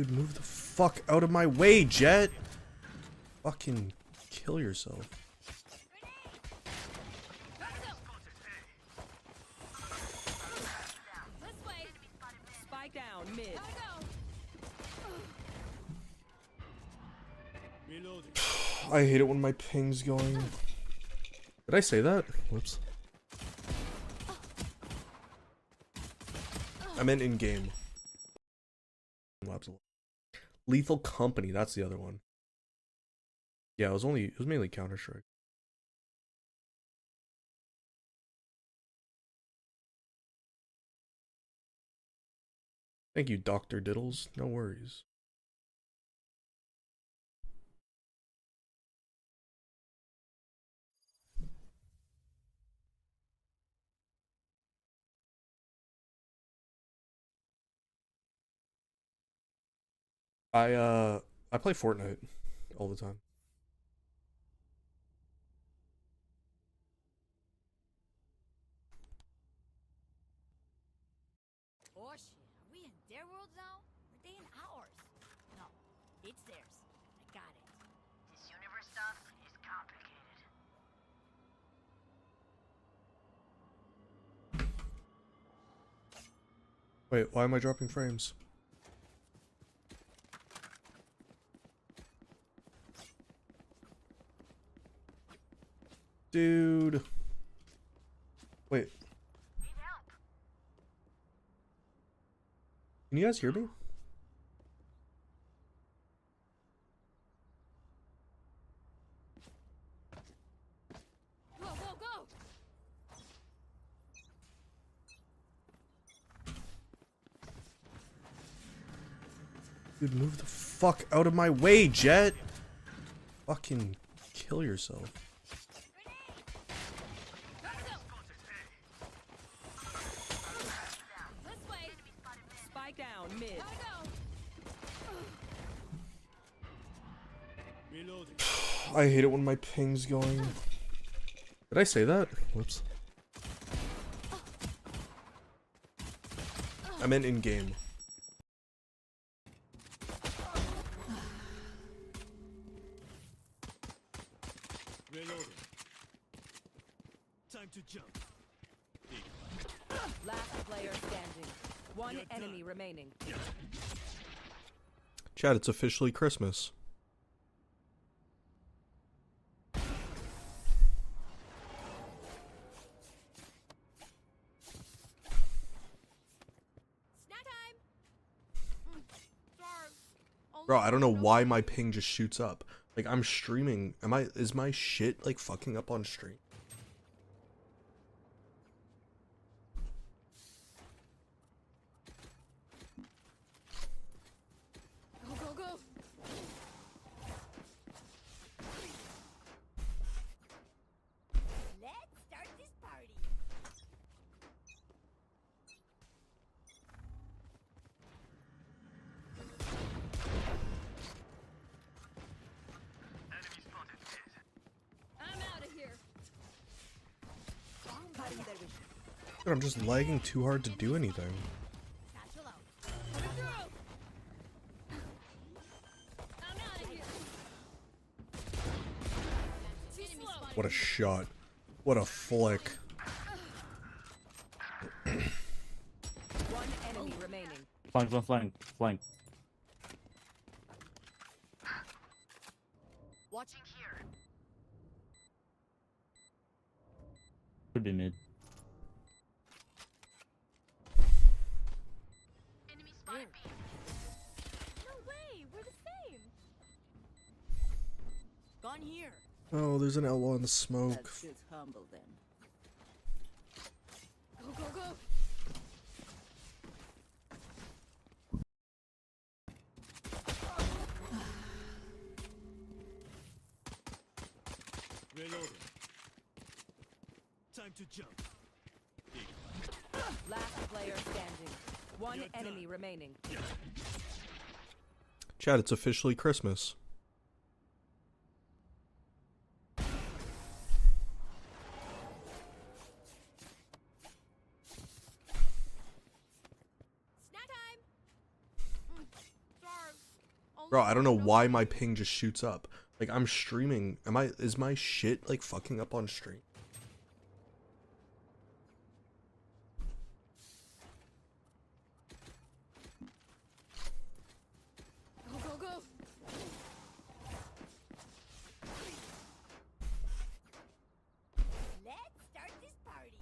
Dude, move the fuck out of my way, Jet! Fucking kill yourself. Spike down mid. I hate it when my ping's going. Did I say that? Whoops. I meant in-game. Lethal Company, that's the other one. Yeah, it was mainly Counter-Strike. Thank you, Dr. Diddles. No worries. I play Fortnite all the time. Oh shit, are we in their world now? Or are they in ours? No, it's theirs. I got it. This universe stuff is complicated. Wait, why am I dropping frames? Dude. Wait. Need help. Can you guys hear me? Go, go, go! Dude, move the fuck out of my way, Jet! Fucking kill yourself. Spike down mid. I hate it when my ping's going. Did I say that? Whoops. I meant in-game. Reloading. Time to jump. Last player standing. One enemy remaining. Chad, it's officially Christmas. Snack time! Sorry. Bro, I don't know why my ping just shoots up. Like, I'm streaming. Is my shit, like, fucking up on stream? Go, go, go! Let's start this party! I'm out of here! Dude, I'm just lagging too hard to do anything. Satchel out. Coming through! I'm out of here! Too slow! What a shot. What a flick. One enemy remaining. Flank. Watching here. Could be mid. Enemy spotted B. No way! We're the same! Gone here. Oh, there's an outlaw in the smoke. That should humble them. Go, go, go! Reloading. Time to jump. Last player standing. One You're enemy done. remaining. Chad, it's officially Christmas. Snack time! Sorry. Bro, I don't know why my ping just shoots up. Like, I'm streaming. Is my shit, like, fucking up on stream? Go, go, go. Let's start this party.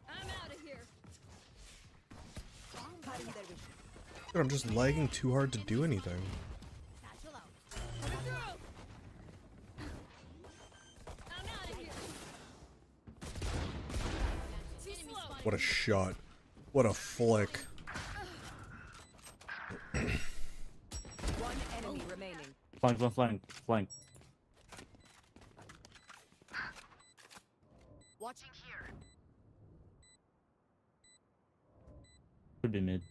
I'm out of here. Cutting their vision. Dude, I'm just lagging too hard to do anything. Satchel out. Coming through. I'm out of here. Too slow. What a shot. What a flick. One enemy remaining. Flank, one flank, flank. Watching here. Could be mid.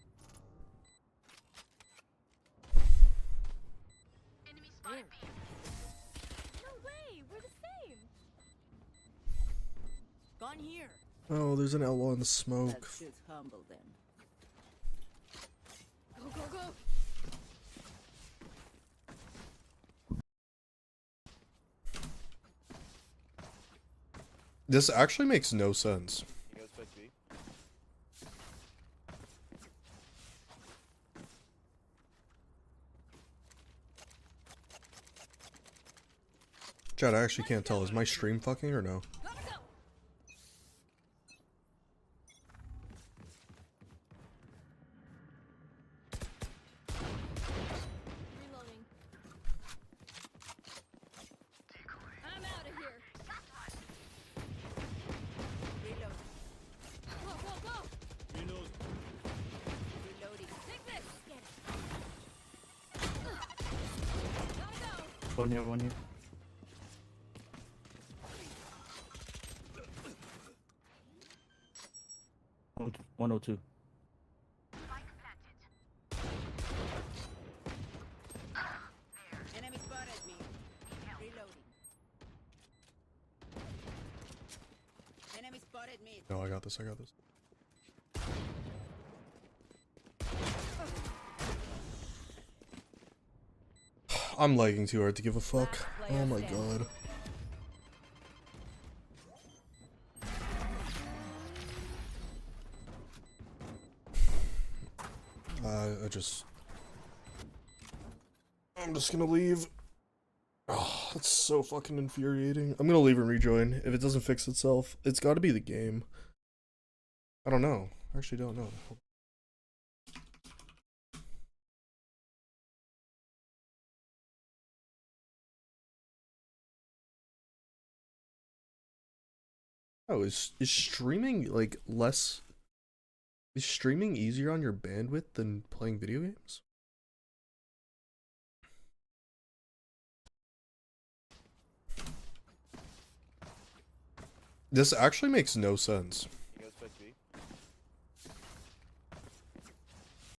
Enemy spotted B. No way, we're the same. Gone here. Oh, there's an outlaw in the That smoke. should humble them. Go, go, go. This actually makes no sense. You guys play B? Chad, I actually can't tell. Is my stream fucking or no? Gotta go. Reloading. I'm out of here. Reload. Go, go, go. Reload. Reloading. Take this. Get it. Gotta go. One here, one here. Oh, 102. Enemy spotted me. Reloading. Enemy spotted me. No, I got this. I got this. I'm lagging too hard to give a fuck. Last player Oh my standing. god. I'm just gonna leave. Oh, that's so fucking infuriating. I'm gonna leave and rejoin. If it doesn't fix itself, it's gotta be the game. I don't know. I actually don't know. Oh, is streaming like less? Is streaming easier on your bandwidth than playing video games? This actually makes no sense.